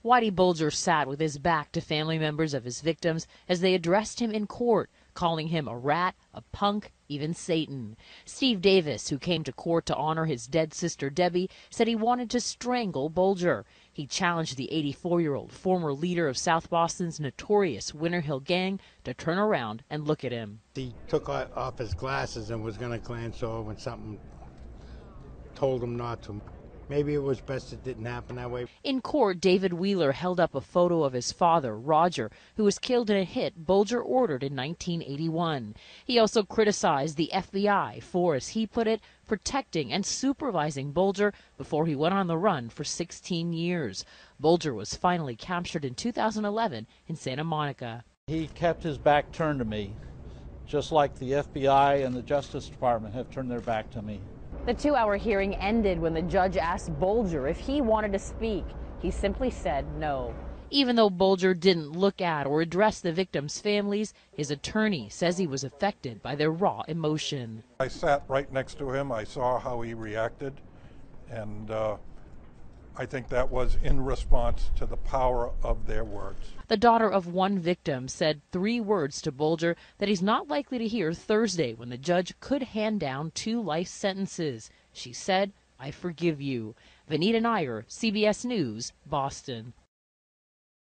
Whitey Bulger sat with his back to family members of his victims as they addressed him in court, calling him a rat, a punk, even Satan. Steve Davis, who came to court to honor his dead sister Debbie, said he wanted to strangle Bulger. He challenged the 84-year-old former leader of South Boston's notorious Winter Hill Gang to turn around and look at him. He took off his glasses and was going to glance over when something told him not to. Maybe it was best it didn't happen that way. In court, David Wheeler held up a photo of his father, Roger, who was killed in a hit Bulger ordered in 1981. He also criticized the FBI for, as he put it, protecting and supervising Bulger before he went on the run for 16 years. Bulger was finally captured in 2011 in Santa Monica. He kept his back turned to me, just like the FBI and the Justice Department have turned their back to me. The 2-hour hearing ended when the judge asked Bulger if he wanted to speak. He simply said no. Even though Bulger didn't look at or address the victims' families, his attorney says he was affected by their raw emotion. I sat right next to him. I saw how he reacted, and I think that was in response to the power of their words. The daughter of one victim said 3 words to Bulger that he's not likely to hear Thursday when the judge could hand down 2 life sentences. She said, "I forgive you." Vanita Nair, CBS News, Boston.